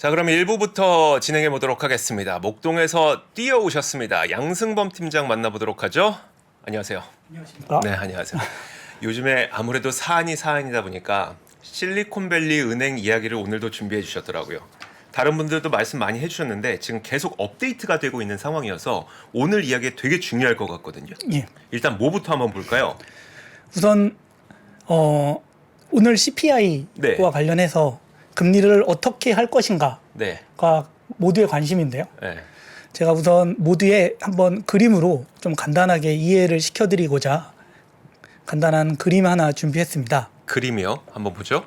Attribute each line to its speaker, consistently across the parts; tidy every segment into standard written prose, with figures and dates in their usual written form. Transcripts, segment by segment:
Speaker 1: 자, 그럼 1부부터 진행해 보도록 하겠습니다. 목동에서 뛰어오셨습니다. 양승범 팀장 만나보도록 하죠. 안녕하세요.
Speaker 2: 안녕하십니까?
Speaker 1: 네, 안녕하세요. 요즘에 아무래도 사안이다 보니까 실리콘밸리 은행 이야기를 오늘도 준비해 주셨더라고요. 다른 분들도 말씀 많이 해주셨는데 지금 계속 업데이트가 되고 있는 상황이어서 오늘 이야기 되게 중요할 것 같거든요.
Speaker 2: 예.
Speaker 1: 일단 뭐부터 한번 볼까요?
Speaker 2: 우선 오늘 CPI와
Speaker 1: 네.
Speaker 2: 관련해서 금리를 어떻게 할 것인가가
Speaker 1: 네.
Speaker 2: 모두의 관심인데요.
Speaker 1: 네.
Speaker 2: 제가 우선 모두의 한번 그림으로 좀 간단하게 이해를 시켜드리고자 간단한 그림 하나 준비했습니다.
Speaker 1: 그림이요? 한번 보죠.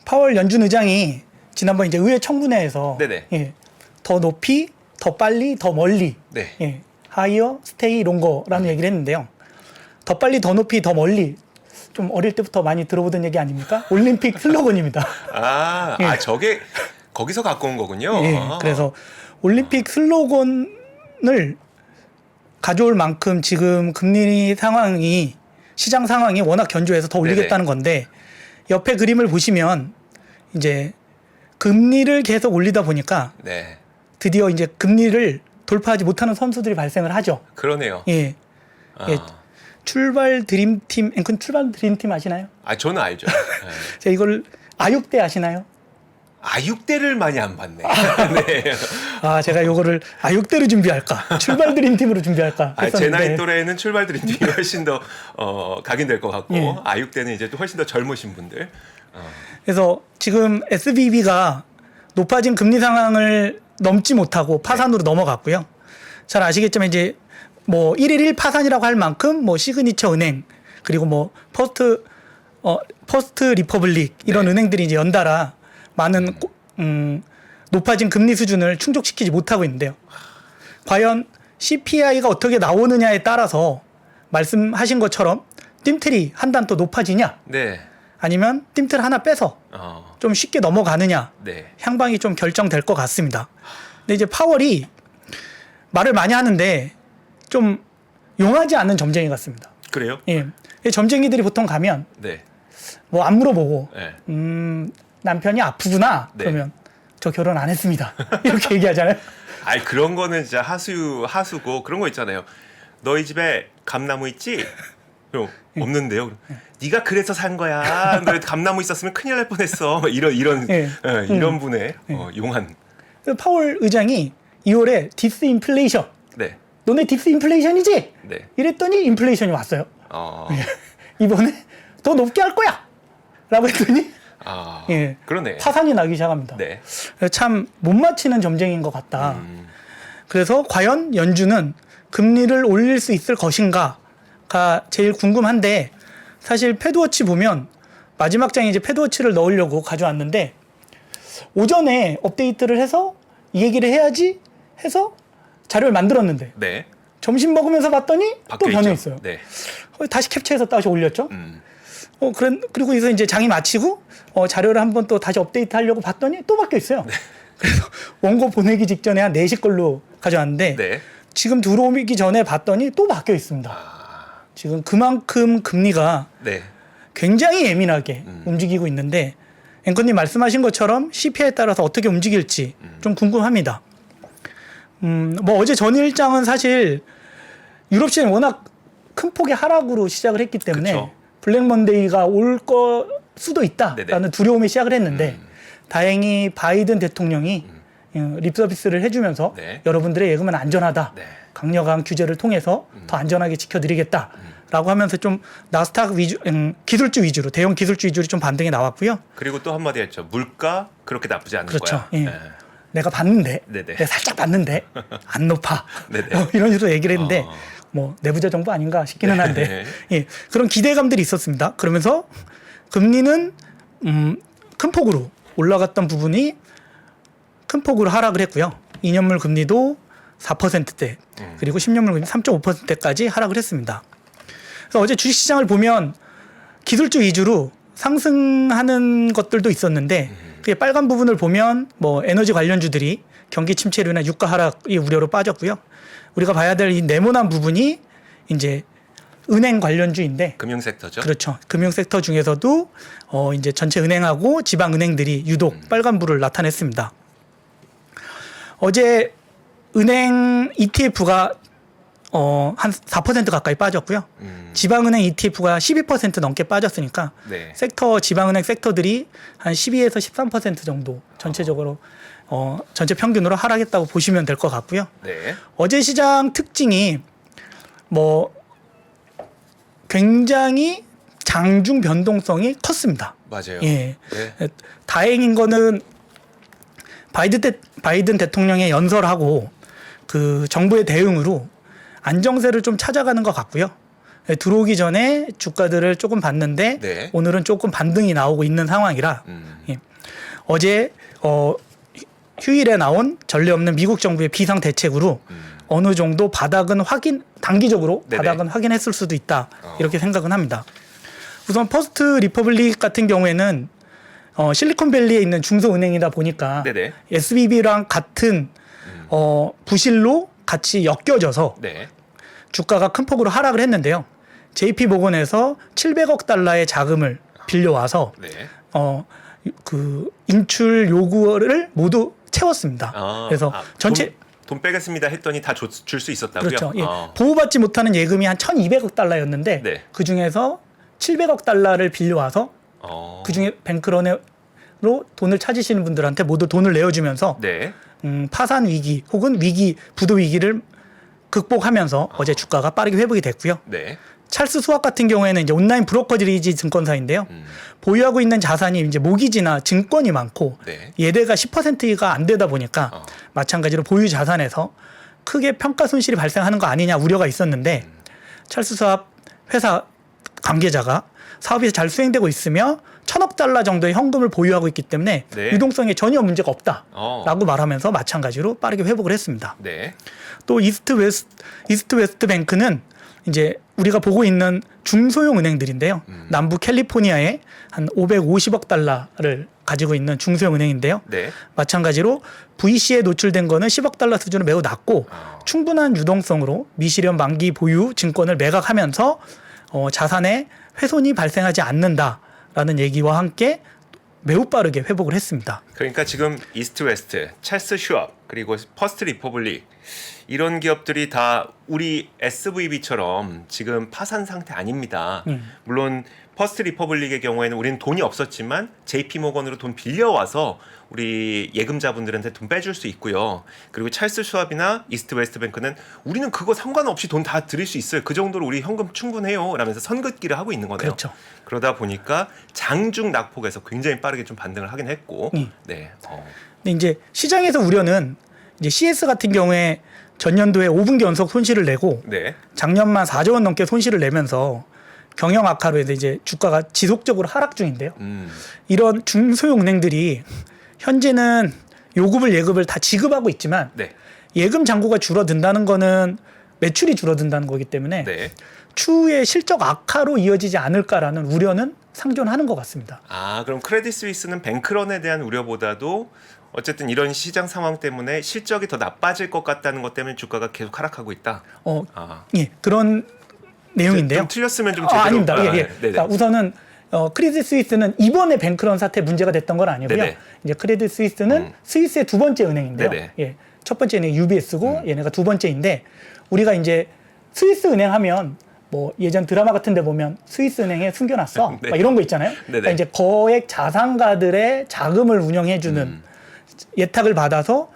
Speaker 2: 파월 연준 의장이 지난번 이제 의회 청문회에서
Speaker 1: 네네.
Speaker 2: 예, 더 높이, 더 빨리, 더 멀리,
Speaker 1: 네.
Speaker 2: 예, 하이어, 스테이 이런 거라는 얘기를 했는데요. 더 빨리, 더 높이, 더 멀리 좀 어릴 때부터 많이 들어보던 얘기 아닙니까? 올림픽 슬로건입니다.
Speaker 1: 아,
Speaker 2: 예.
Speaker 1: 저게 거기서 갖고 온 거군요.
Speaker 2: 예,
Speaker 1: 아.
Speaker 2: 그래서 올림픽 슬로건을 가져올 만큼 지금 금리 상황이 시장 상황이 워낙 견조해서 더 올리겠다는 건데 옆에 그림을 보시면 이제 금리를 계속 올리다 보니까
Speaker 1: 네.
Speaker 2: 드디어 이제 금리를 돌파하지 못하는 선수들이 발생을 하죠.
Speaker 1: 그러네요.
Speaker 2: 예.
Speaker 1: 아.
Speaker 2: 예. 출발 드림팀, 앵커 출발 드림팀 아시나요?
Speaker 1: 아, 저는 알죠. 네.
Speaker 2: 제가 이걸 아육대 아시나요?
Speaker 1: 아육대를 많이 안 봤네. 네.
Speaker 2: 아, 제가 요거를 아육대로 준비할까? 출발 드림팀으로 준비할까?
Speaker 1: 아, 제
Speaker 2: 했었는데
Speaker 1: 나이 또래는 출발 드림팀이 훨씬 더 각인될 것 같고
Speaker 2: 예.
Speaker 1: 아육대는 이제 또 훨씬 더 젊으신 분들.
Speaker 2: 그래서 지금 SVB가 높아진 금리 상황을 넘지 못하고 파산으로 넘어갔고요. 잘 아시겠지만 이제 뭐 1일 1파산이라고 할 만큼 뭐 시그니처 은행 그리고 뭐 퍼스트 리퍼블릭 이런
Speaker 1: 네.
Speaker 2: 은행들이 이제 연달아 많은 높아진 금리 수준을 충족시키지 못하고 있는데요. 과연 CPI가 어떻게 나오느냐에 따라서 말씀하신 것처럼 띵틀이 한 단 또 높아지냐
Speaker 1: 네.
Speaker 2: 아니면 띵틀 하나 빼서 좀 쉽게 넘어가느냐
Speaker 1: 네.
Speaker 2: 향방이 좀 결정될 것 같습니다. 근데 이제 파월이 말을 많이 하는데 좀 용하지 않는 점쟁이 같습니다.
Speaker 1: 그래요?
Speaker 2: 예. 점쟁이들이 보통 가면
Speaker 1: 네.
Speaker 2: 뭐 안 물어보고
Speaker 1: 네.
Speaker 2: 남편이 아프구나
Speaker 1: 네.
Speaker 2: 그러면 저 결혼 안 했습니다. 이렇게 얘기하잖아요.
Speaker 1: 아이, 그런 거는 진짜 하수고 그런 거 있잖아요. 너희 집에 감나무 있지? 그럼 없는데요. 네가 그래서 산 거야. 너 감나무 있었으면 큰일 날 뻔했어. 이런
Speaker 2: 예.
Speaker 1: 이런 분의 용한.
Speaker 2: 그래서 파월 의장이 2월에 디스인플레이션.
Speaker 1: 네.
Speaker 2: 너네 디스인플레이션이지?
Speaker 1: 네.
Speaker 2: 이랬더니 인플레이션이 왔어요.
Speaker 1: 예.
Speaker 2: 이번에 더 높게 할 거야. 라고 했더니 예.
Speaker 1: 그러네.
Speaker 2: 파산이 나기 시작합니다.
Speaker 1: 네.
Speaker 2: 참 못 맞히는 점쟁이인 것 같다. 그래서 과연 연준은 금리를 올릴 수 있을 것인가가 제일 궁금한데 사실 패드워치 보면 마지막 장에 이제 패드워치를 넣으려고 가져왔는데 오전에 업데이트를 해서 이 얘기를 해야지 해서 자료를 만들었는데
Speaker 1: 네.
Speaker 2: 점심 먹으면서 봤더니 또
Speaker 1: 바뀌어
Speaker 2: 변해
Speaker 1: 있죠.
Speaker 2: 있어요.
Speaker 1: 네.
Speaker 2: 다시 캡처해서 다시 올렸죠. 그리고 이제 장이 마치고 자료를 한번 또 다시 업데이트 하려고 봤더니 또 바뀌어 있어요.
Speaker 1: 네.
Speaker 2: 그래서 원고 보내기 직전에 한 4시 걸로 가져왔는데
Speaker 1: 네.
Speaker 2: 지금 들어오기 전에 봤더니 또 바뀌어 있습니다. 지금 그만큼 금리가
Speaker 1: 네.
Speaker 2: 굉장히 예민하게 움직이고 있는데 앵커님 말씀하신 것처럼 CPI에 따라서 어떻게 움직일지 좀 궁금합니다. 뭐 어제 전일장은 사실 유럽 시장이 워낙 큰 폭의 하락으로 시작을 했기 때문에
Speaker 1: 그쵸.
Speaker 2: 블랙 먼데이가 올 수도 있다라는
Speaker 1: 네네.
Speaker 2: 두려움에 시작을 했는데 다행히 바이든 대통령이 립서비스를 해주면서
Speaker 1: 네.
Speaker 2: 여러분들의 예금은 안전하다.
Speaker 1: 네.
Speaker 2: 강력한 규제를 통해서 더 안전하게 지켜드리겠다라고 하면서 좀 나스닥 위주, 기술주 위주로 대형 기술주 위주로 좀 반등이 나왔고요.
Speaker 1: 그리고 또 한마디 했죠. 물가 그렇게 나쁘지 않을
Speaker 2: 그렇죠.
Speaker 1: 거야.
Speaker 2: 예.
Speaker 1: 네.
Speaker 2: 내가 봤는데,
Speaker 1: 네네.
Speaker 2: 내가 살짝 봤는데 안 높아.
Speaker 1: 네네.
Speaker 2: 이런 식으로 얘기를 했는데 뭐 내부자 정보 아닌가 싶기는 한데
Speaker 1: 네.
Speaker 2: 예, 그런 기대감들이 있었습니다. 그러면서 금리는 큰 폭으로 올라갔던 부분이 큰 폭으로 하락을 했고요. 2년물 금리도 4%대 그리고 10년물 금리 3.5%대까지 하락을 했습니다. 그래서 어제 주식시장을 보면 기술주 위주로 상승하는 것들도 있었는데 그게 빨간 부분을 보면 뭐 에너지 관련주들이 경기 침체로 인한 유가 하락이 우려로 빠졌고요. 우리가 봐야 될 이 네모난 부분이 이제 은행 관련주인데
Speaker 1: 금융 섹터죠.
Speaker 2: 그렇죠. 금융 sek터 중에서도 이제 전체 은행하고 지방 은행들이 유독 빨간불을 나타냈습니다. 어제 은행 ETF가 한 4% 가까이 빠졌고요. 지방은행 ETF가 12% 넘게 빠졌으니까
Speaker 1: 네.
Speaker 2: 섹터 지방은행 섹터들이 한 12에서 13% 정도 전체적으로 전체 평균으로 하락했다고 보시면 될 것 같고요.
Speaker 1: 네.
Speaker 2: 어제 시장 특징이 뭐 굉장히 장중 변동성이 컸습니다.
Speaker 1: 맞아요.
Speaker 2: 예.
Speaker 1: 네.
Speaker 2: 다행인 거는 바이든 대통령의 연설하고 그 정부의 대응으로 안정세를 좀 찾아가는 것 같고요. 예, 들어오기 전에 주가들을 조금 봤는데
Speaker 1: 네.
Speaker 2: 오늘은 조금 반등이 나오고 있는 상황이라 예. 어제 휴일에 나온 전례 없는 미국 정부의 비상 대책으로 어느 정도 바닥은 단기적으로
Speaker 1: 네네.
Speaker 2: 바닥은 확인했을 수도 있다 이렇게 생각은 합니다. 우선 퍼스트 리퍼블릭 같은 경우에는 실리콘밸리에 있는 중소은행이다 보니까
Speaker 1: 네네.
Speaker 2: SVB랑 같은 부실로 같이 엮여져서
Speaker 1: 네.
Speaker 2: 주가가 큰 폭으로 하락을 했는데요. JP모건에서 700억 달러의 자금을 빌려와서
Speaker 1: 네.
Speaker 2: 그 인출 요구를 모두 채웠습니다. 그래서 전체
Speaker 1: 돈 빼겠습니다 했더니 다 줄 수 있었다고요?
Speaker 2: 그렇죠. 예. 보호받지 못하는 예금이 한 1,200억 달러였는데
Speaker 1: 네.
Speaker 2: 그 중에서 700억 달러를 빌려와서 그 중에 뱅크런으로 돈을 찾으시는 분들한테 모두 돈을 내어주면서
Speaker 1: 네.
Speaker 2: 파산 위기 혹은 부도 위기를 극복하면서 어제 주가가 빠르게 회복이 됐고요.
Speaker 1: 네.
Speaker 2: 찰스 수학 같은 경우에는 이제 온라인 브로커리지 증권사인데요. 보유하고 있는 자산이 이제 모기지나 증권이 많고
Speaker 1: 네.
Speaker 2: 예대가 10%가 안 되다 보니까 마찬가지로 보유 자산에서 크게 평가 손실이 발생하는 거 아니냐 우려가 있었는데 찰스 수학 회사 관계자가 사업이 잘 수행되고 있으며 1,000억 달러 정도의 현금을 보유하고 있기 때문에
Speaker 1: 네.
Speaker 2: 유동성에 전혀 문제가 없다라고 말하면서 마찬가지로 빠르게 회복을 했습니다.
Speaker 1: 네.
Speaker 2: 또 이스트 웨스트 뱅크는 이제 우리가 보고 있는 중소형 은행들인데요. 남부 캘리포니아에 한 550억 달러를 가지고 있는 중소형 은행인데요.
Speaker 1: 네.
Speaker 2: 마찬가지로 VC에 노출된 거는 10억 달러 수준으로 매우 낮고 충분한 유동성으로 미실현 만기 보유 증권을 매각하면서 자산에 훼손이 발생하지 않는다라는 얘기와 함께 매우 빠르게 회복을 했습니다.
Speaker 1: 그러니까 지금 이스트 웨스트, 찰스 슈왑 그리고 퍼스트 리퍼블릭 이런 기업들이 다 우리 SVB처럼 지금 파산 상태 아닙니다. 물론 퍼스트 리퍼블릭의 경우에는 우리는 돈이 없었지만 JP모건으로 돈 빌려와서 우리 예금자분들한테 돈 빼줄 수 있고요. 그리고 찰스 슈왑이나 이스트 웨스트 뱅크는 우리는 그거 상관없이 돈 다 드릴 수 있어요. 그 정도로 우리 현금 충분해요. 라면서 선긋기를 하고 있는 거네요.
Speaker 2: 그렇죠.
Speaker 1: 그러다 보니까 장중 낙폭에서 굉장히 빠르게 좀 반등을 하긴 했고, 네.
Speaker 2: 근데 이제 시장에서 우려는 이제 CS 같은 경우에 전년도에 5분기 연속 손실을 내고
Speaker 1: 네.
Speaker 2: 작년만 4조 원 넘게 손실을 내면서 경영 악화로 해서 이제 주가가 지속적으로 하락 중인데요. 이런 중소형 은행들이 현재는 예급을 다 지급하고 있지만
Speaker 1: 네.
Speaker 2: 예금 잔고가 줄어든다는 거는 매출이 줄어든다는 거기 때문에
Speaker 1: 네.
Speaker 2: 추후에 실적 악화로 이어지지 않을까라는 우려는 상존하는 것 같습니다.
Speaker 1: 그럼 크레딧 스위스는 뱅크런에 대한 우려보다도 어쨌든 이런 시장 상황 때문에 실적이 더 나빠질 것 같다는 것 때문에 주가가 계속 하락하고 있다.
Speaker 2: 예, 그런 내용인데요.
Speaker 1: 좀 틀렸으면 좀 제대로.
Speaker 2: 아닙니다. 예. 그러니까 우선은 크레딧 스위스는 이번에 뱅크런 사태 문제가 됐던 건 아니고요.
Speaker 1: 네네.
Speaker 2: 이제 크레딧 스위스는 스위스의 두 번째 은행인데요.
Speaker 1: 네네.
Speaker 2: 예, 첫 번째 은행이 UBS고 얘네가 두 번째인데 우리가 이제 스위스 은행 하면 뭐 예전 드라마 같은 데 보면 스위스 은행에 숨겨놨어
Speaker 1: 네.
Speaker 2: 막 이런 거 있잖아요. 그러니까 이제 거액 자산가들의 자금을 운영해주는 예탁을 받아서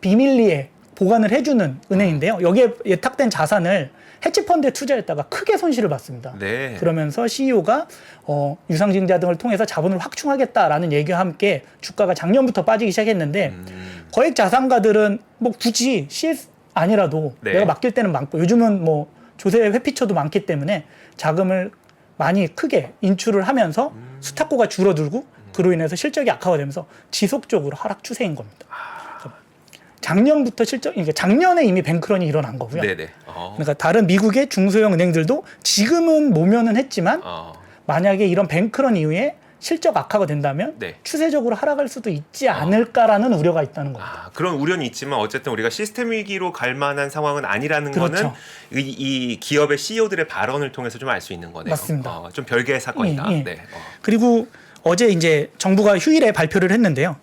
Speaker 2: 비밀리에 보관을 해주는 은행인데요. 여기에 예탁된 자산을 해치펀드에 투자했다가 크게 손실을 봤습니다.
Speaker 1: 네.
Speaker 2: 그러면서 CEO가 유상증자 등을 통해서 자본을 확충하겠다라는 얘기와 함께 주가가 작년부터 빠지기 시작했는데 거액 자산가들은 뭐 굳이 CS 아니라도 내가 맡길 때는 많고 요즘은 뭐 조세 회피처도 많기 때문에 자금을 많이 크게 인출을 하면서 스탁고가 줄어들고 그로 인해서 실적이 악화가 되면서 지속적으로 하락 추세인 겁니다. 작년부터 그러니까 작년에 이미 뱅크런이 일어난 거고요.
Speaker 1: 네네.
Speaker 2: 그러니까 다른 미국의 중소형 은행들도 지금은 모면은 했지만 만약에 이런 뱅크런 이후에 실적 악화가 된다면
Speaker 1: 네.
Speaker 2: 추세적으로 하락할 수도 있지 않을까라는 우려가 있다는 겁니다.
Speaker 1: 아, 그런 우려는 있지만 어쨌든 우리가 시스템 위기로 갈 만한 상황은 아니라는
Speaker 2: 그렇죠.
Speaker 1: 거는 이 기업의 CEO들의 발언을 통해서 좀 알 수 있는 거네요.
Speaker 2: 맞습니다.
Speaker 1: 좀 별개의 사건이다.
Speaker 2: 예, 예.
Speaker 1: 네.
Speaker 2: 그리고 어제 이제 정부가 휴일에 발표를 했는데요.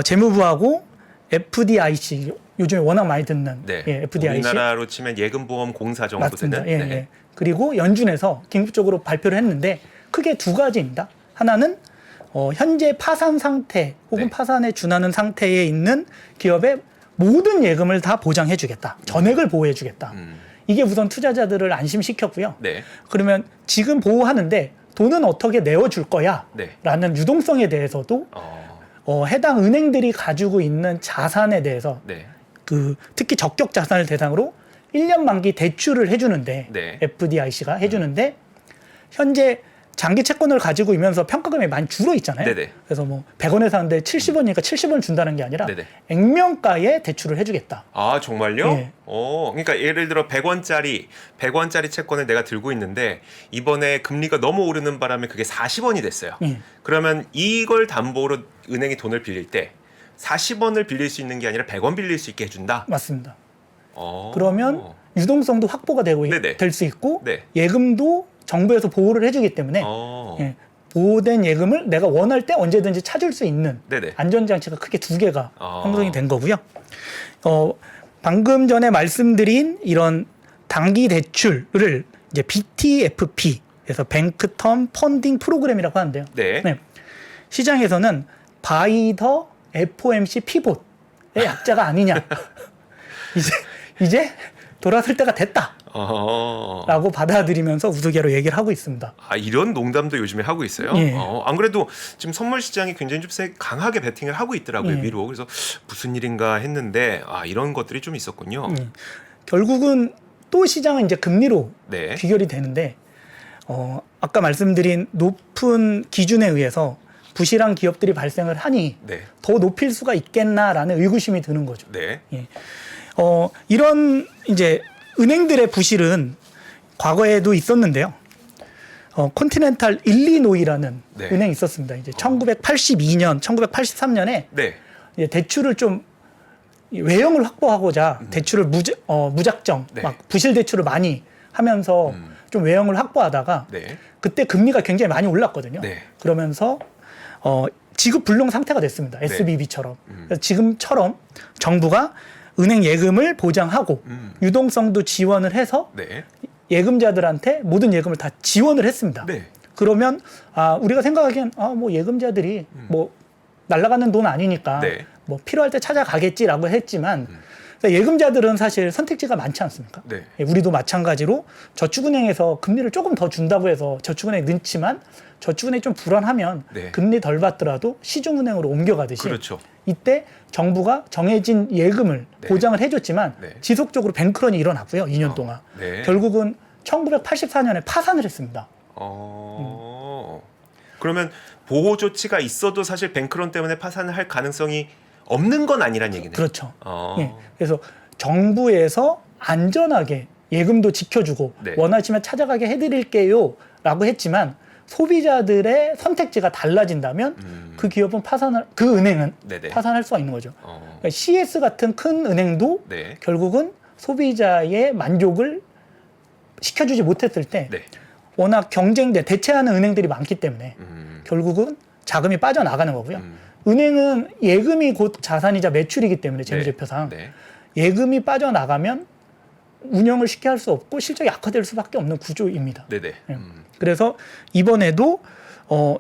Speaker 2: 재무부하고 FDIC 요즘에 워낙 많이 듣는
Speaker 1: 네.
Speaker 2: 예, FDIC
Speaker 1: 우리나라로 치면 예금보험공사 정도
Speaker 2: 맞습니다.
Speaker 1: 되는.
Speaker 2: 예,
Speaker 1: 네.
Speaker 2: 예. 그리고 연준에서 긴급적으로 발표를 했는데 크게 두 가지입니다. 하나는 현재 파산 상태 혹은
Speaker 1: 네.
Speaker 2: 파산에 준하는 상태에 있는 기업의 모든 예금을 다 보장해주겠다. 전액을 보호해주겠다. 이게 우선 투자자들을 안심시켰고요.
Speaker 1: 네.
Speaker 2: 그러면 지금 보호하는데 돈은 어떻게 내어줄 거야?
Speaker 1: 네.
Speaker 2: 라는 유동성에 대해서도 해당 은행들이 가지고 있는 자산에 대해서
Speaker 1: 네.
Speaker 2: 특히 적격 자산을 대상으로 1년 만기 대출을 해주는데
Speaker 1: 네.
Speaker 2: FDIC가 해주는데 현재 장기 채권을 가지고 있면서 평가금이 많이 줄어 있잖아요.
Speaker 1: 네네.
Speaker 2: 그래서 뭐 100원에 사는데 70원이니까 70원 준다는 게 아니라
Speaker 1: 네네.
Speaker 2: 액면가에 대출을 해주겠다.
Speaker 1: 아, 정말요?
Speaker 2: 예.
Speaker 1: 그러니까 예를 들어 100원짜리 채권을 내가 들고 있는데 이번에 금리가 너무 오르는 바람에 그게 40원이 됐어요.
Speaker 2: 예.
Speaker 1: 그러면 이걸 담보로 은행이 돈을 빌릴 때 40원을 빌릴 수 있는 게 아니라 100원 빌릴 수 있게 해준다?
Speaker 2: 맞습니다.
Speaker 1: 어.
Speaker 2: 그러면 유동성도 확보가 되고
Speaker 1: 네네.
Speaker 2: 될 수 있고
Speaker 1: 네.
Speaker 2: 예금도 정부에서 보호를 해주기 때문에
Speaker 1: 어.
Speaker 2: 보호된 예금을 내가 원할 때 언제든지 찾을 수 있는
Speaker 1: 네네.
Speaker 2: 안전장치가 크게 두 개가
Speaker 1: 아.
Speaker 2: 형성이 된 거고요. 방금 전에 말씀드린 이런 단기 대출을 이제 BTFP, 그래서 뱅크 텀 펀딩 프로그램이라고 하는데요.
Speaker 1: 네.
Speaker 2: 시장에서는 바이 더 FOMC 피봇의 약자가 아니냐. 이제 돌아설 때가 됐다. 라고 받아들이면서 우스개로 얘기를 하고 있습니다.
Speaker 1: 아, 이런 농담도 요즘에 하고 있어요.
Speaker 2: 예.
Speaker 1: 안 그래도 지금 선물 시장이 굉장히 좀 강하게 베팅을 하고 있더라고요.
Speaker 2: 예.
Speaker 1: 위로. 그래서 무슨 일인가 했는데 이런 것들이 좀 있었군요.
Speaker 2: 결국은 또 시장은 이제 금리로
Speaker 1: 네.
Speaker 2: 귀결이 되는데 아까 말씀드린 높은 기준에 의해서 부실한 기업들이 발생을 하니
Speaker 1: 네.
Speaker 2: 더 높일 수가 있겠나라는 의구심이 드는 거죠.
Speaker 1: 네.
Speaker 2: 이런 이제 은행들의 부실은 과거에도 있었는데요. 컨티넨탈 일리노이라는
Speaker 1: 네.
Speaker 2: 은행이 있었습니다. 이제 1982년, 1983년에
Speaker 1: 네.
Speaker 2: 이제 대출을 좀 외형을 확보하고자 대출을 무작정
Speaker 1: 네.
Speaker 2: 막 부실 대출을 많이 하면서 좀 외형을 확보하다가
Speaker 1: 네.
Speaker 2: 그때 금리가 굉장히 많이 올랐거든요.
Speaker 1: 네.
Speaker 2: 그러면서 지급 불능 상태가 됐습니다. SBB처럼. 그래서 지금처럼 정부가 은행 예금을 보장하고 유동성도 지원을 해서
Speaker 1: 네.
Speaker 2: 예금자들한테 모든 예금을 다 지원을 했습니다.
Speaker 1: 네.
Speaker 2: 그러면 우리가 생각하기엔 뭐 예금자들이 뭐 날아가는 돈 아니니까
Speaker 1: 네.
Speaker 2: 뭐 필요할 때 찾아가겠지라고 했지만 예금자들은 사실 선택지가 많지 않습니까?
Speaker 1: 네.
Speaker 2: 우리도 마찬가지로 저축은행에서 금리를 조금 더 준다고 해서 저축은행에 넣지만 저축은행이 좀 불안하면
Speaker 1: 네.
Speaker 2: 금리 덜 받더라도 시중은행으로 옮겨가듯이
Speaker 1: 그렇죠.
Speaker 2: 이때 정부가 정해진 예금을
Speaker 1: 네.
Speaker 2: 보장을 해줬지만
Speaker 1: 네.
Speaker 2: 지속적으로 뱅크런이 일어났고요. 2년 동안.
Speaker 1: 네.
Speaker 2: 결국은 1984년에 파산을 했습니다.
Speaker 1: 그러면 보호 조치가 있어도 사실 뱅크런 때문에 파산을 할 가능성이 없는 건 아니란 얘기네요.
Speaker 2: 그렇죠. 예. 그래서 정부에서 안전하게 예금도 지켜주고
Speaker 1: 네.
Speaker 2: 원하시면 찾아가게 해드릴게요 라고 했지만 소비자들의 선택지가 달라진다면 그 기업은 그 은행은
Speaker 1: 네네.
Speaker 2: 파산할 수가 있는 거죠. 그러니까 CS 같은 큰 은행도
Speaker 1: 네.
Speaker 2: 결국은 소비자의 만족을 시켜주지 못했을 때
Speaker 1: 네.
Speaker 2: 워낙 대체하는 은행들이 많기 때문에 결국은 자금이 빠져나가는 거고요. 은행은 예금이 곧 자산이자 매출이기 때문에 재무제표상
Speaker 1: 네.
Speaker 2: 예금이 빠져나가면 운영을 쉽게 할 수 없고 실적이 악화될 수밖에 없는 구조입니다.
Speaker 1: 네네.
Speaker 2: 그래서 이번에도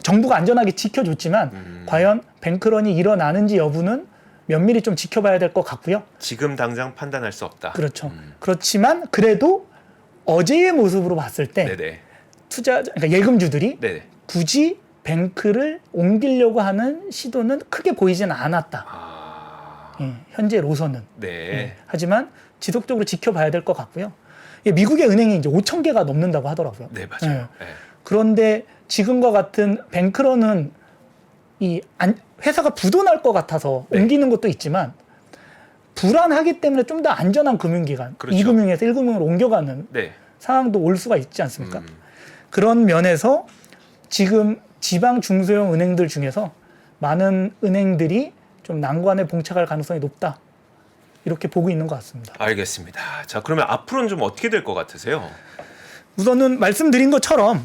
Speaker 2: 정부가 안전하게 지켜줬지만 과연 뱅크런이 일어나는지 여부는 면밀히 좀 지켜봐야 될 것 같고요.
Speaker 1: 지금 당장 판단할 수 없다.
Speaker 2: 그렇죠. 그렇지만 그래도 어제의 모습으로 봤을 때
Speaker 1: 네네.
Speaker 2: 그러니까 예금주들이
Speaker 1: 네네.
Speaker 2: 굳이 뱅크를 옮기려고 하는 시도는 크게 보이지는 않았다. 현재로서는.
Speaker 1: 네.
Speaker 2: 하지만 지속적으로 지켜봐야 될 것 같고요. 미국의 은행이 이제 5천 개가 넘는다고 하더라고요.
Speaker 1: 네, 맞아요. 네.
Speaker 2: 그런데 지금과 같은 뱅크런은 회사가 부도날 것 같아서
Speaker 1: 네.
Speaker 2: 옮기는 것도 있지만 불안하기 때문에 좀 더 안전한 금융기관,
Speaker 1: 그렇죠.
Speaker 2: 2금융에서 1금융으로 옮겨가는
Speaker 1: 네.
Speaker 2: 상황도 올 수가 있지 않습니까? 그런 면에서 지금 지방 중소형 은행들 중에서 많은 은행들이 좀 난관에 봉착할 가능성이 높다. 이렇게 보고 있는 것 같습니다.
Speaker 1: 알겠습니다. 자, 그러면 앞으로는 좀 어떻게 될 것 같으세요?
Speaker 2: 우선은 말씀드린 것처럼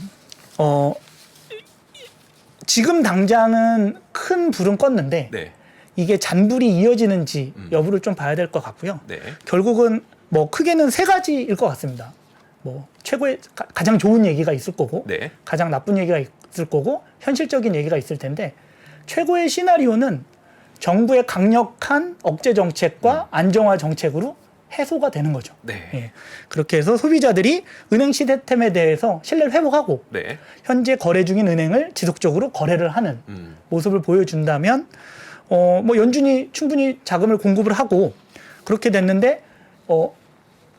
Speaker 2: 지금 당장은 큰 불은 껐는데
Speaker 1: 네.
Speaker 2: 이게 잔불이 이어지는지 여부를 좀 봐야 될 것 같고요.
Speaker 1: 네.
Speaker 2: 결국은 뭐 크게는 세 가지일 것 같습니다. 뭐 최고의 가장 좋은 얘기가 있을 거고
Speaker 1: 네.
Speaker 2: 가장 나쁜 얘기가 있을 거고 현실적인 얘기가 있을 텐데 최고의 시나리오는 정부의 강력한 억제 정책과 안정화 정책으로 해소가 되는 거죠.
Speaker 1: 네.
Speaker 2: 예. 그렇게 해서 소비자들이 은행 시스템에 대해서 신뢰를 회복하고
Speaker 1: 네.
Speaker 2: 현재 거래 중인 은행을 지속적으로 거래를 하는 모습을 보여준다면 뭐 연준이 충분히 자금을 공급을 하고 그렇게 됐는데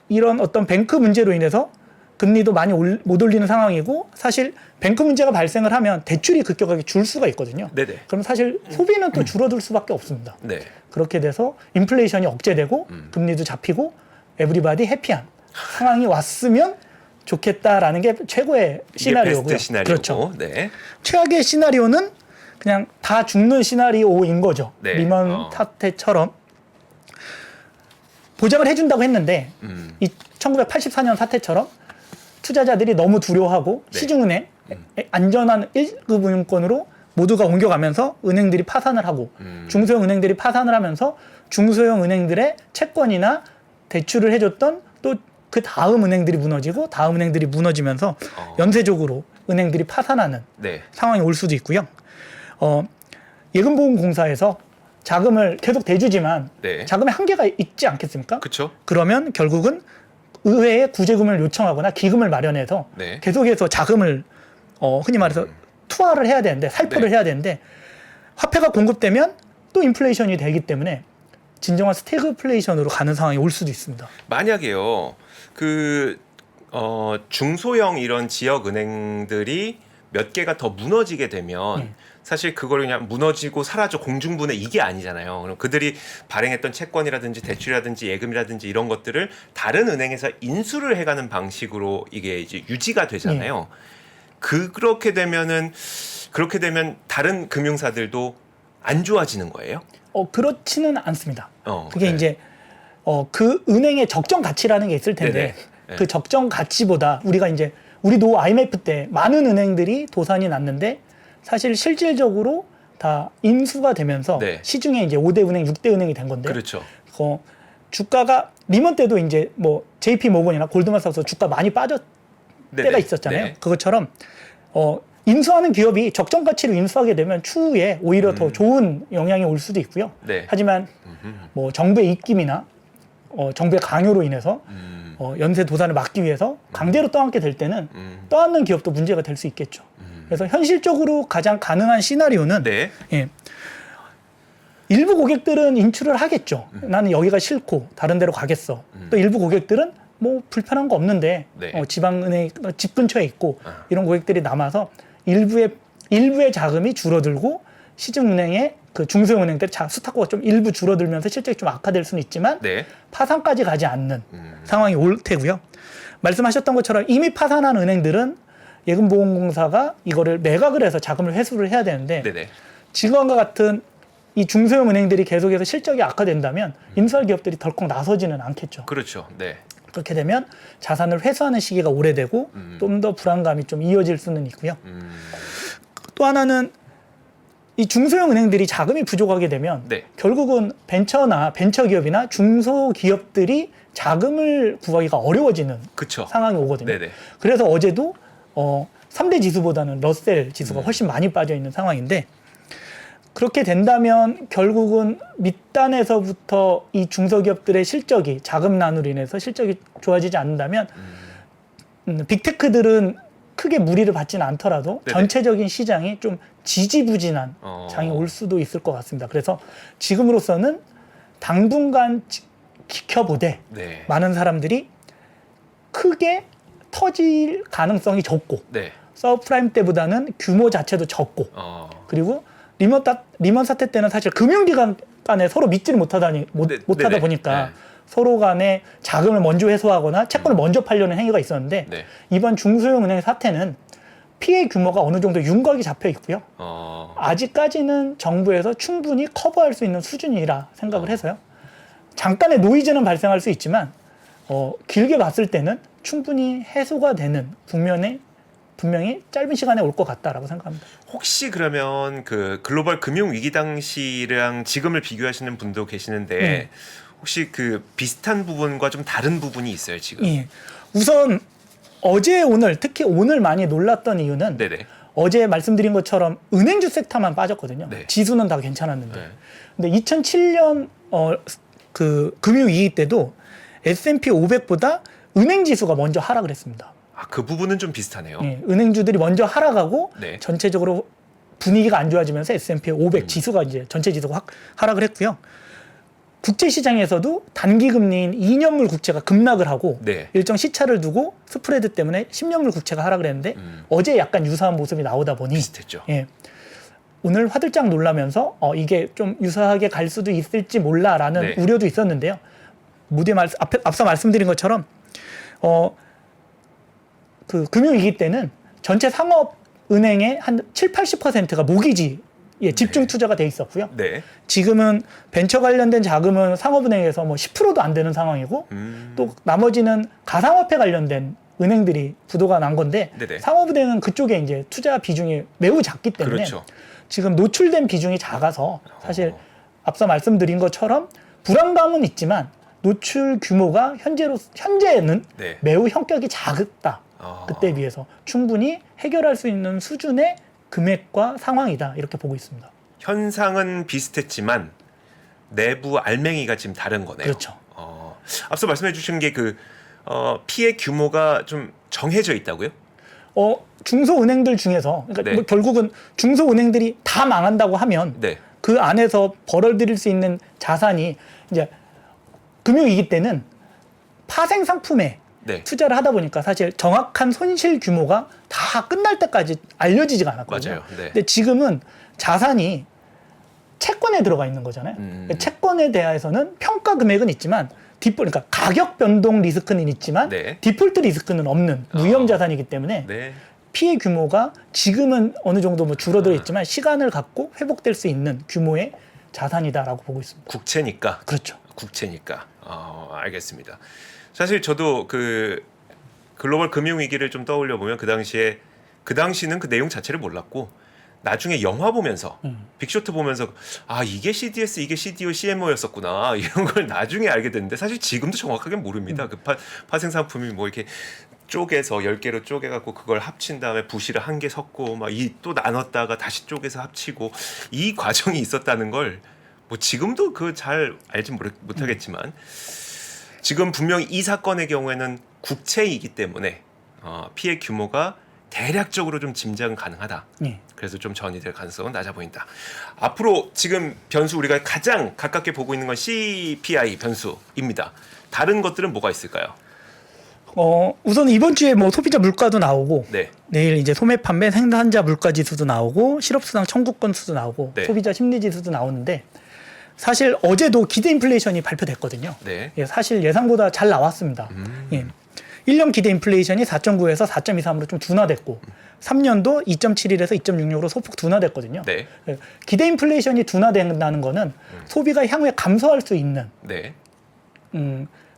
Speaker 2: 이런 어떤 뱅크 문제로 인해서 금리도 많이 못 올리는 상황이고 사실 뱅크 문제가 발생을 하면 대출이 급격하게 줄 수가 있거든요.
Speaker 1: 네네.
Speaker 2: 그럼 사실 소비는 또 줄어들 수밖에 없습니다.
Speaker 1: 네.
Speaker 2: 그렇게 돼서 인플레이션이 억제되고 금리도 잡히고 에브리바디 해피한 상황이 왔으면 좋겠다라는 게 최고의 시나리오고요.
Speaker 1: 베스트 시나리오고.
Speaker 2: 그렇죠.
Speaker 1: 네.
Speaker 2: 최악의 시나리오는 그냥 다 죽는 시나리오인 거죠.
Speaker 1: 네.
Speaker 2: 리먼 사태처럼 보장을 해준다고 했는데 이 1984년 사태처럼 투자자들이 너무 두려워하고
Speaker 1: 네.
Speaker 2: 시중은행 안전한 1급 은행권으로 모두가 옮겨가면서 은행들이 파산을 하고 중소형 은행들이 파산을 하면서 중소형 은행들의 채권이나 대출을 해줬던 또 그 다음 은행들이 무너지고 다음 은행들이 무너지면서 연쇄적으로 은행들이 파산하는
Speaker 1: 네.
Speaker 2: 상황이 올 수도 있고요. 예금보험공사에서 자금을 계속 대주지만
Speaker 1: 네.
Speaker 2: 자금에 한계가 있지 않겠습니까?
Speaker 1: 그렇죠.
Speaker 2: 그러면 결국은 의회에 구제금을 요청하거나 기금을 마련해서
Speaker 1: 네.
Speaker 2: 계속해서 자금을 흔히 말해서 투하를 해야 되는데 살포를
Speaker 1: 네.
Speaker 2: 해야 되는데 화폐가 공급되면 또 인플레이션이 되기 때문에 진정한 스태그플레이션으로 가는 상황이 올 수도 있습니다.
Speaker 1: 만약에요. 중소형 이런 지역 은행들이 몇 개가 더 무너지게 되면 사실 그걸 그냥 무너지고 사라져 공중분해 이게 아니잖아요. 그럼 그들이 발행했던 채권이라든지 대출이라든지 예금이라든지 이런 것들을 다른 은행에서 인수를 해가는 방식으로 이게 이제 유지가 되잖아요. 그렇게 되면 다른 금융사들도 안 좋아지는 거예요?
Speaker 2: 그렇지는 않습니다. 그게
Speaker 1: 네.
Speaker 2: 이제 그 은행의 적정 가치라는 게 있을 텐데
Speaker 1: 네네.
Speaker 2: 그 적정 가치보다 우리도 IMF 때 많은 은행들이 도산이 났는데 사실 실질적으로 다 인수가 되면서
Speaker 1: 네.
Speaker 2: 시중에 이제 5대 은행, 6대 은행이 된 건데
Speaker 1: 그렇죠.
Speaker 2: 주가가 리먼 때도 이제 뭐 JP 모건이나 골드만삭스 주가 많이 빠졌
Speaker 1: 네네.
Speaker 2: 때가 있었잖아요.
Speaker 1: 네.
Speaker 2: 그것처럼 인수하는 기업이 적정 가치로 인수하게 되면 추후에 오히려 더 좋은 영향이 올 수도 있고요.
Speaker 1: 네.
Speaker 2: 하지만 뭐 정부의 입김이나 정부의 강요로 인해서 연쇄 도산을 막기 위해서 강제로 떠안게 될 때는 떠안는 기업도 문제가 될 수 있겠죠. 그래서 현실적으로 가장 가능한 시나리오는
Speaker 1: 네.
Speaker 2: 일부 고객들은 인출을 하겠죠. 나는 여기가 싫고 다른 데로 가겠어. 또 일부 고객들은 뭐 불편한 거 없는데
Speaker 1: 네.
Speaker 2: 지방은행 집 근처에 있고 이런 고객들이 남아서 일부의 자금이 줄어들고 시중은행의 그 중소형은행들 수탁고가 좀 일부 줄어들면서 실적이 좀 악화될 수는 있지만
Speaker 1: 네.
Speaker 2: 파산까지 가지 않는 상황이 올 테고요. 말씀하셨던 것처럼 이미 파산한 은행들은 예금보험공사가 이거를 매각을 해서 자금을 회수를 해야 되는데
Speaker 1: 네네.
Speaker 2: 지금과 같은 이 중소형 은행들이 계속해서 실적이 악화된다면 인수할 기업들이 덜컥 나서지는 않겠죠.
Speaker 1: 그렇죠. 네.
Speaker 2: 그렇게 되면 자산을 회수하는 시기가 오래되고 좀 더 불안감이 좀 이어질 수는 있고요. 또 하나는 이 중소형 은행들이 자금이 부족하게 되면
Speaker 1: 네. 결국은
Speaker 2: 벤처 기업이나 중소기업들이 자금을 구하기가 어려워지는
Speaker 1: 그쵸.
Speaker 2: 상황이 오거든요.
Speaker 1: 네네.
Speaker 2: 그래서 어제도 3대 지수보다는 러셀 지수가 훨씬 많이 빠져 있는 상황인데 그렇게 된다면 결국은 밑단에서부터 이 중소기업들의 실적이 자금난으로 인해서 실적이 좋아지지 않는다면 빅테크들은 크게 무리를 받지는 않더라도
Speaker 1: 네네.
Speaker 2: 전체적인 시장이 좀 지지부진한 장이 올 수도 있을 것 같습니다. 그래서 지금으로서는 당분간 지켜보되
Speaker 1: 네.
Speaker 2: 많은 사람들이 크게 터질 가능성이 적고
Speaker 1: 네.
Speaker 2: 서브프라임 때보다는 규모 자체도 적고 그리고 리먼 사태 때는 사실 금융기관 간에 서로 믿지를 못하다
Speaker 1: 네네.
Speaker 2: 보니까
Speaker 1: 네.
Speaker 2: 서로 간에 자금을 먼저 회수하거나 채권을 먼저 팔려는 행위가 있었는데
Speaker 1: 네.
Speaker 2: 이번 중소형 은행 사태는 피해 규모가 어느 정도 윤곽이 잡혀 있고요. 아직까지는 정부에서 충분히 커버할 수 있는 수준이라 생각을 해서요. 잠깐의 노이즈는 발생할 수 있지만 길게 봤을 때는 충분히 해소가 되는 분명히 짧은 시간에 올 것 같다라고 생각합니다.
Speaker 1: 혹시 그러면 그 글로벌 금융 위기 당시랑 지금을 비교하시는 분도 계시는데 혹시 그 비슷한 부분과 좀 다른 부분이 있어요 지금?
Speaker 2: 예. 우선 어제 오늘 특히 오늘 많이 놀랐던 이유는
Speaker 1: 네네.
Speaker 2: 어제 말씀드린 것처럼 은행주 섹터만 빠졌거든요.
Speaker 1: 네.
Speaker 2: 지수는 다 괜찮았는데.
Speaker 1: 네.
Speaker 2: 근데 2007년 그 금융 위기 때도 S&P 500보다 은행 지수가 먼저 하락을 했습니다.
Speaker 1: 그 부분은 좀 비슷하네요.
Speaker 2: 예, 은행주들이 먼저 하락하고
Speaker 1: 네.
Speaker 2: 전체적으로 분위기가 안 좋아지면서 S&P 500 지수가 이제 전체 지수가 확 하락을 했고요. 국제 시장에서도 단기 금리인 2년물 국채가 급락을 하고
Speaker 1: 네.
Speaker 2: 일정 시차를 두고 스프레드 때문에 10년물 국채가 하락을 했는데 어제 약간 유사한 모습이 나오다 보니
Speaker 1: 비슷했죠.
Speaker 2: 예, 오늘 화들짝 놀라면서 이게 좀 유사하게 갈 수도 있을지 몰라라는
Speaker 1: 네.
Speaker 2: 우려도 있었는데요. 앞서 말씀드린 것처럼 그 금융위기 때는 전체 상업은행의 한 7~80%가 모기지에 집중 투자가 돼 있었고요.
Speaker 1: 네.
Speaker 2: 지금은 벤처 관련된 자금은 상업은행에서 뭐 10%도 안 되는 상황이고 또 나머지는 가상화폐 관련된 은행들이 부도가 난 건데
Speaker 1: 네네.
Speaker 2: 상업은행은 그쪽에 이제 투자 비중이 매우 작기 때문에
Speaker 1: 그렇죠.
Speaker 2: 지금 노출된 비중이 작아서 사실 앞서 말씀드린 것처럼 불안감은 있지만 노출 규모가 현재는
Speaker 1: 네.
Speaker 2: 매우 현격이 작다. 그때 비해서 충분히 해결할 수 있는 수준의 금액과 상황이다. 이렇게 보고 있습니다.
Speaker 1: 현상은 비슷했지만 내부 알맹이가 지금 다른 거네요.
Speaker 2: 그렇죠.
Speaker 1: 앞서 말씀해 주신 게 그 피해 규모가 좀 정해져 있다고요?
Speaker 2: 중소은행들 중에서 그러니까
Speaker 1: 네.
Speaker 2: 뭐 결국은 중소은행들이 다 망한다고 하면
Speaker 1: 네.
Speaker 2: 그 안에서 벌어들일 수 있는 자산이 이제 금융위기 때는 파생 상품에
Speaker 1: 네.
Speaker 2: 투자를 하다 보니까 사실 정확한 손실 규모가 다 끝날 때까지 알려지지가 않았거든요.
Speaker 1: 맞아요. 네.
Speaker 2: 근데 지금은 자산이 채권에 들어가 있는 거잖아요. 채권에 대해서는 평가 금액은 있지만 그러니까 가격 변동 리스크는 있지만
Speaker 1: 네.
Speaker 2: 디폴트 리스크는 없는 무형 자산이기 때문에
Speaker 1: 네.
Speaker 2: 피해 규모가 지금은 어느 정도 뭐 줄어들어 있지만 시간을 갖고 회복될 수 있는 규모의 자산이다라고 보고 있습니다.
Speaker 1: 국채니까.
Speaker 2: 그렇죠.
Speaker 1: 국채니까. 알겠습니다. 사실 저도 그 글로벌 금융 위기를 좀 떠올려 보면 그 당시는 그 내용 자체를 몰랐고 나중에 영화 보면서 빅쇼트 보면서 이게 CDS 이게 CDO CMO였었구나 이런 걸 나중에 알게 됐는데 사실 지금도 정확하게 모릅니다. 그 파생 상품이 뭐 이렇게 쪼개서 10개로 쪼개갖고 그걸 합친 다음에 부실을 한 개 섞고 막 또 나눴다가 다시 쪼개서 합치고 이 과정이 있었다는 걸 뭐 지금도 그 잘 알지 못하겠지만 지금 분명히 이 사건의 경우에는 국채이기 때문에 피해 규모가 대략적으로 좀 짐작은 가능하다. 그래서 좀 전이될 가능성은 낮아 보인다. 앞으로 지금 변수 우리가 가장 가깝게 보고 있는 건 CPI 변수입니다. 다른 것들은 뭐가 있을까요?
Speaker 2: 우선 이번 주에 뭐 소비자 물가도 나오고
Speaker 1: 네.
Speaker 2: 내일 이제 소매 판매 생산자 물가 지수도 나오고 실업수당 청구 건수도 나오고
Speaker 1: 네.
Speaker 2: 소비자 심리 지수도 나오는데 사실 어제도 기대 인플레이션이 발표됐거든요.
Speaker 1: 네.
Speaker 2: 예, 사실 예상보다 잘 나왔습니다. 예. 1년 기대 인플레이션이 4.9에서 4.23으로 좀 둔화됐고 3년도 2.71에서 2.66으로 소폭 둔화됐거든요.
Speaker 1: 네.
Speaker 2: 예, 기대 인플레이션이 둔화된다는 거는 소비가 향후에 감소할 수 있는
Speaker 1: 네.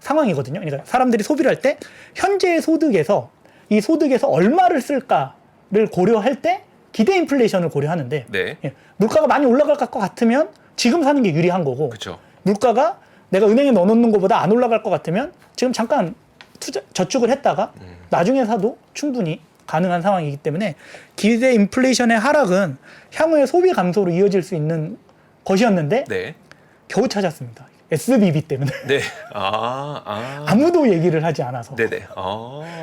Speaker 2: 상황이거든요. 그러니까 사람들이 소비를 할 때 현재의 소득에서 이 소득에서 얼마를 쓸까를 고려할 때 기대 인플레이션을 고려하는데
Speaker 1: 네.
Speaker 2: 예, 물가가 많이 올라갈 것 같으면 지금 사는 게 유리한 거고
Speaker 1: 그렇죠.
Speaker 2: 물가가 내가 은행에 넣어놓는 것보다 안 올라갈 것 같으면 지금 잠깐 저축을 했다가 나중에 사도 충분히 가능한 상황이기 때문에 기대 인플레이션의 하락은 향후에 소비 감소로 이어질 수 있는 것이었는데
Speaker 1: 네.
Speaker 2: 겨우 찾았습니다. SBB 때문에.
Speaker 1: 네.
Speaker 2: 아무도 얘기를 하지 않아서.
Speaker 1: 네네.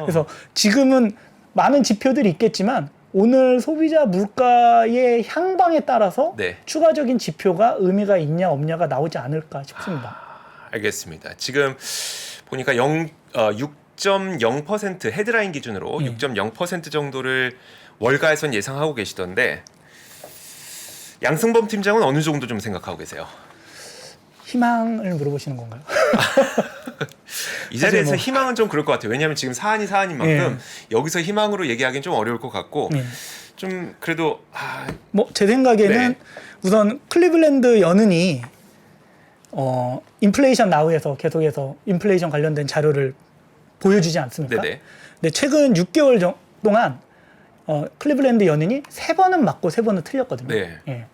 Speaker 2: 그래서 지금은 많은 지표들이 있겠지만 오늘 소비자 물가의 향방에 따라서
Speaker 1: 네.
Speaker 2: 추가적인 지표가 의미가 있냐 없냐가 나오지 않을까 싶습니다.
Speaker 1: 알겠습니다. 지금 보니까 6.0% 헤드라인 기준으로 6.0% 정도를 월가에선 예상하고 계시던데 양승범 팀장은 어느 정도 좀 생각하고 계세요?
Speaker 2: 희망을 물어보시는 건가요?
Speaker 1: 이 자리에서
Speaker 2: 뭐.
Speaker 1: 희망은 좀 그럴 것 같아요. 왜냐하면 지금 사안이 사안인 만큼
Speaker 2: 예.
Speaker 1: 여기서 희망으로 얘기하기는 좀 어려울 것 같고
Speaker 2: 예.
Speaker 1: 좀 그래도
Speaker 2: 뭐 제 생각에는
Speaker 1: 네.
Speaker 2: 우선 클리블랜드 연은이 인플레이션 나우에서 계속해서 인플레이션 관련된 자료를 보여주지 않습니까?
Speaker 1: 네네.
Speaker 2: 근데 최근 6개월 동안 클리블랜드 연은이 3번은 맞고 3번은 틀렸거든요.
Speaker 1: 네.
Speaker 2: 예.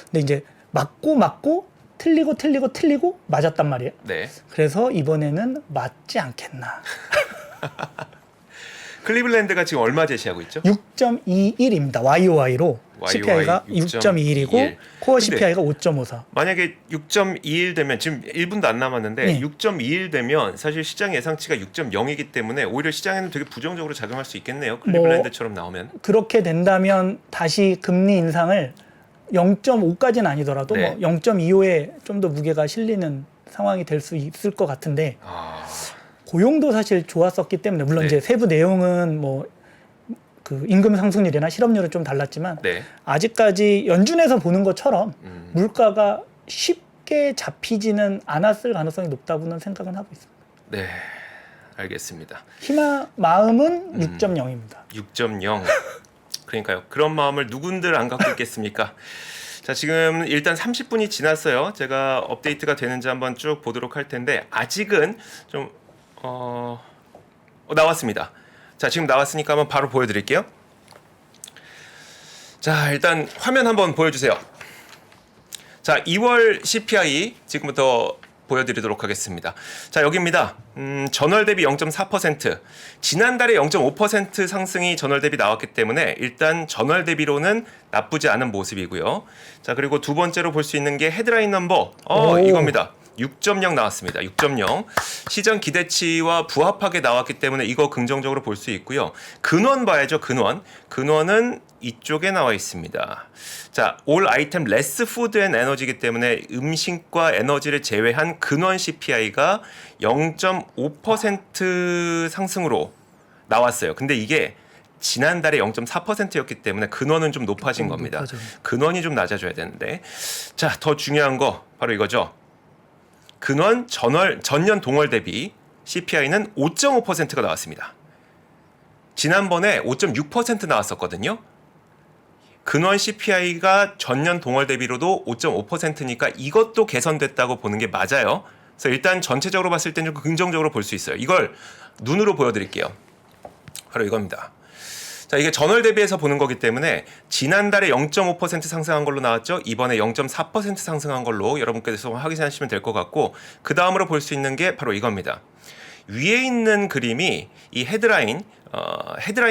Speaker 2: 근데 이제 맞고 틀리고 맞았단 말이에요.
Speaker 1: 네.
Speaker 2: 그래서 이번에는 맞지 않겠나.
Speaker 1: 클리블랜드가 지금 얼마 제시하고 있죠?
Speaker 2: 6.21입니다. YOY로 CPI가 6.21이고
Speaker 1: 6.21.
Speaker 2: 코어
Speaker 1: 근데
Speaker 2: CPI가 5.54.
Speaker 1: 만약에 6.21 되면 지금 1분도 안 남았는데
Speaker 2: 네.
Speaker 1: 6.21 되면 사실 시장 예상치가 6.0이기 때문에 오히려 시장에는 되게 부정적으로 작용할 수 있겠네요. 클리블랜드처럼 나오면.
Speaker 2: 그렇게 된다면 다시 금리 인상을 0.5까지는 아니더라도
Speaker 1: 네.
Speaker 2: 뭐 0.25에 좀 더 무게가 실리는 상황이 될 수 있을 것 같은데 고용도 사실 좋았었기 때문에 물론
Speaker 1: 네.
Speaker 2: 이제 세부 내용은 뭐 그 임금 상승률이나 실업률은 좀 달랐지만
Speaker 1: 네.
Speaker 2: 아직까지 연준에서 보는 것처럼
Speaker 1: 음.
Speaker 2: 물가가 쉽게 잡히지는 않았을 가능성이 높다고는 생각은 하고 있습니다.
Speaker 1: 네. 알겠습니다.
Speaker 2: 마음은 6.0입니다.
Speaker 1: 6.0. 그러니까요. 그런 마음을 누군들 안 갖고 있겠습니까? 자, 지금 일단 30분이 지났어요. 제가 업데이트가 되는지 한번 쭉 보도록 할 텐데 아직은 좀 나왔습니다. 자, 지금 나왔으니까 한번 바로 보여드릴게요. 자, 일단 화면 한번 보여주세요. 자, 2월 CPI 지금부터 보여드리도록 하겠습니다. 자, 여기입니다. 전월 대비 0.4%, 지난달에 0.5% 상승이 전월 대비 나왔기 때문에 일단 전월 대비로는 나쁘지 않은 모습이고요. 자, 그리고 두 번째로 볼 수 있는 게 헤드라인 넘버. 이겁니다. 6.0 나왔습니다. 6.0. 시장 기대치와 부합하게 나왔기 때문에 이거 긍정적으로 볼 수 있고요. 근원 봐야죠. 근원은 이쪽에 나와 있습니다. 자, 올 아이템 레스 푸드 앤 에너지이기 때문에 음식과 에너지를 제외한 근원 CPI가 0.5% 상승으로 나왔어요. 근데 이게 지난달에 0.4%였기 때문에 근원은 좀 높아진 겁니다. 근원이 좀 낮아져야 되는데. 자, 더 중요한 거 바로 이거죠. 근원 전년 동월 대비 CPI는 5.5%가 나왔습니다. 지난번에 5.6% 나왔었거든요. 근원 CPI가 전년 동월 대비로도 5.5%니까 이것도 개선됐다고 보는 게 맞아요. 그래서 일단 전체적으로 봤을 때는 좀 긍정적으로 볼 수 있어요. 이걸 눈으로 보여드릴게요. 바로 이겁니다. 자, 이게 전월 대비해서 보는 거기 때문에 지난달에 0.5% 상승한 걸로 나왔죠. 이번에 0.4% 상승한 걸로 여러분께서 확인하시면 될 것 같고, 그 다음으로 볼 수 있는 게 바로 이겁니다. 위에 있는 그림이 이 헤드라인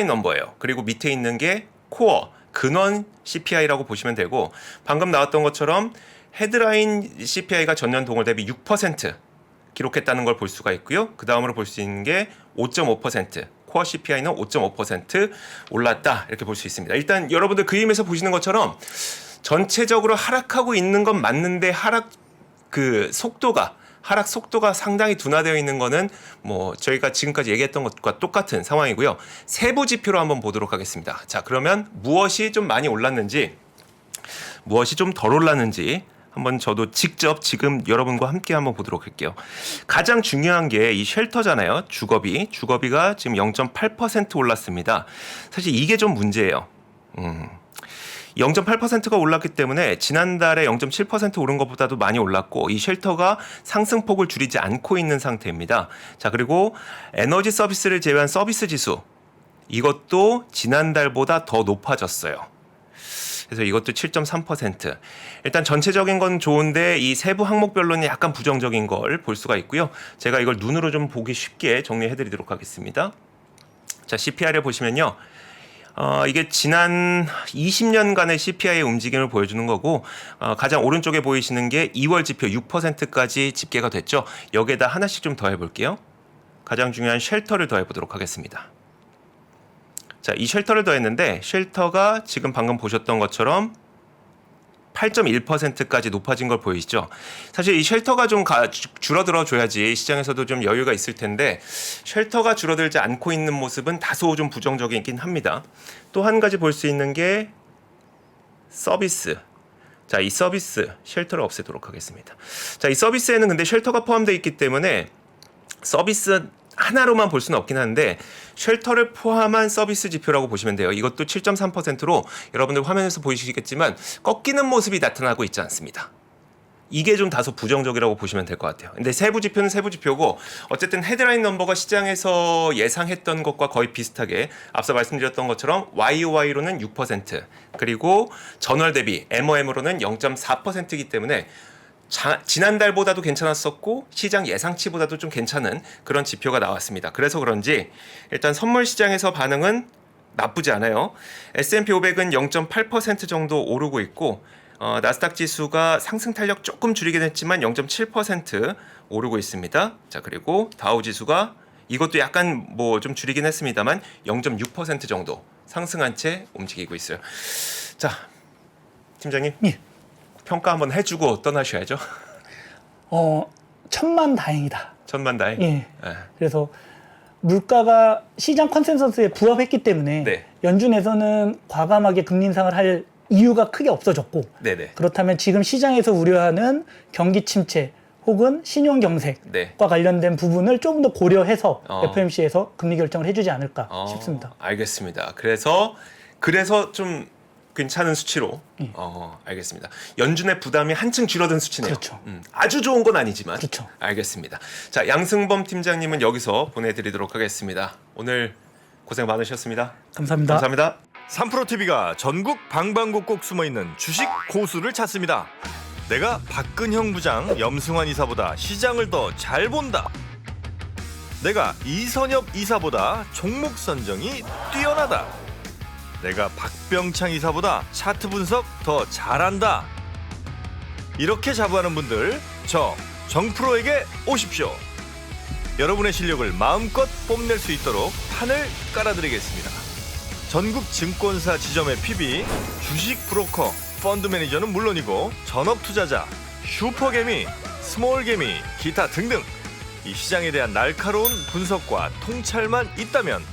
Speaker 1: 넘버예요. 그리고 밑에 있는 게 코어 근원 CPI라고 보시면 되고, 방금 나왔던 것처럼 헤드라인 CPI가 전년 동월 대비 6% 기록했다는 걸 볼 수가 있고요. 그 다음으로 볼 수 있는 게 5.5%, 코어 CPI는 5.5% 올랐다, 이렇게 볼 수 있습니다. 일단 여러분들 그림에서 보시는 것처럼 전체적으로 하락하고 있는 건 맞는데 하락 속도가 상당히 둔화되어 있는 거는 뭐 저희가 지금까지 얘기했던 것과 똑같은 상황이고요. 세부 지표로 한번 보도록 하겠습니다. 자, 그러면 무엇이 좀 많이 올랐는지, 무엇이 좀 덜 올랐는지 한번 저도 직접 지금 여러분과 함께 한번 보도록 할게요. 가장 중요한 게 이 쉘터잖아요. 주거비가 지금 0.8% 올랐습니다. 사실 이게 좀 문제예요. 0.8%가 올랐기 때문에 지난달에 0.7% 오른 것보다도 많이 올랐고, 이 쉘터가 상승폭을 줄이지 않고 있는 상태입니다. 자, 그리고 에너지 서비스를 제외한 서비스 지수, 이것도 지난달보다 더 높아졌어요. 그래서 이것도 7.3%. 일단 전체적인 건 좋은데 이 세부 항목별로는 약간 부정적인 걸 볼 수가 있고요. 제가 이걸 눈으로 좀 보기 쉽게 정리해 드리도록 하겠습니다. 자, CPI를 보시면요. 이게 지난 20년간의 CPI의 움직임을 보여주는 거고, 가장 오른쪽에 보이시는 게 2월 지표 6%까지 집계가 됐죠. 여기에다 하나씩 좀 더해 볼게요. 가장 중요한 쉘터를 더해 보도록 하겠습니다. 자, 이 쉘터를 더했는데 쉘터가 지금 방금 보셨던 것처럼 8.1%까지 높아진 걸 보이시죠? 사실 이 쉘터가 좀 줄어들어 줘야지 시장에서도 좀 여유가 있을 텐데, 쉘터가 줄어들지 않고 있는 모습은 다소 좀 부정적이긴 합니다. 또 한 가지 볼 수 있는 게 서비스. 자, 이 서비스 쉘터를 없애도록 하겠습니다. 자, 이 서비스에는 근데 쉘터가 포함되어 있기 때문에 서비스 하나로만 볼 수는 없긴 한데 쉘터를 포함한 서비스 지표라고 보시면 돼요. 이것도 7.3%로 여러분들 화면에서 보이시겠지만 꺾이는 모습이 나타나고 있지 않습니다. 이게 좀 다소 부정적이라고 보시면 될 것 같아요. 근데 세부 지표는 세부 지표고 어쨌든 헤드라인 넘버가 시장에서 예상했던 것과 거의 비슷하게 앞서 말씀드렸던 것처럼 YOY로는 6% 그리고 전월 대비 MOM으로는 0.4%이기 때문에 지난달보다도 괜찮았었고 시장 예상치보다도 좀 괜찮은 그런 지표가 나왔습니다. 그래서 그런지 일단 선물 시장에서 반응은 나쁘지 않아요. S&P 500은 0.8% 정도 오르고 있고 나스닥 지수가 상승 탄력 조금 줄이긴 했지만 0.7% 오르고 있습니다. 자, 그리고 다우 지수가 이것도 약간 뭐 좀 줄이긴 했습니다만 0.6% 정도 상승한 채 움직이고 있어요. 자, 팀장님.
Speaker 2: 예.
Speaker 1: 평가 한번 해주고 떠나셔야죠.
Speaker 2: 천만 다행이다.
Speaker 1: 천만다행.
Speaker 2: 예. 그래서 물가가 시장 컨센서스에 부합했기 때문에
Speaker 1: 네.
Speaker 2: 연준에서는 과감하게 금리 인상을 할 이유가 크게 없어졌고
Speaker 1: 네네.
Speaker 2: 그렇다면 지금 시장에서 우려하는 경기 침체 혹은 신용 경색과
Speaker 1: 네.
Speaker 2: 관련된 부분을 조금 더 고려해서 FOMC에서 금리 결정을 해주지 않을까 싶습니다.
Speaker 1: 알겠습니다. 그래서 좀 괜찮은 수치로 알겠습니다. 연준의 부담이 한층 줄어든 수치네요.
Speaker 2: 그렇죠.
Speaker 1: 아주 좋은 건 아니지만
Speaker 2: 그렇죠.
Speaker 1: 알겠습니다. 자, 양승범 팀장님은 여기서 보내드리도록 하겠습니다. 오늘 고생 많으셨습니다.
Speaker 2: 감사합니다.
Speaker 1: 감사합니다.
Speaker 3: 3프로TV가 전국 방방곡곡 숨어있는 주식 고수를 찾습니다. 내가 박근형 부장, 염승환 이사보다 시장을 더 잘 본다. 내가 이선엽 이사보다 종목 선정이 뛰어나다. 내가 박병창 이사보다 차트 분석 더 잘한다. 이렇게 자부하는 분들, 저 정프로에게 오십시오. 여러분의 실력을 마음껏 뽐낼 수 있도록 판을 깔아드리겠습니다. 전국 증권사 지점의 PB, 주식 브로커, 펀드 매니저는 물론이고 전업 투자자, 슈퍼개미, 스몰개미, 기타 등등 이 시장에 대한 날카로운 분석과 통찰만 있다면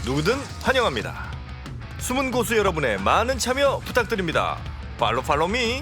Speaker 3: 누구든 환영합니다. 숨은 고수 여러분의 많은 참여 부탁드립니다. 팔로우 미.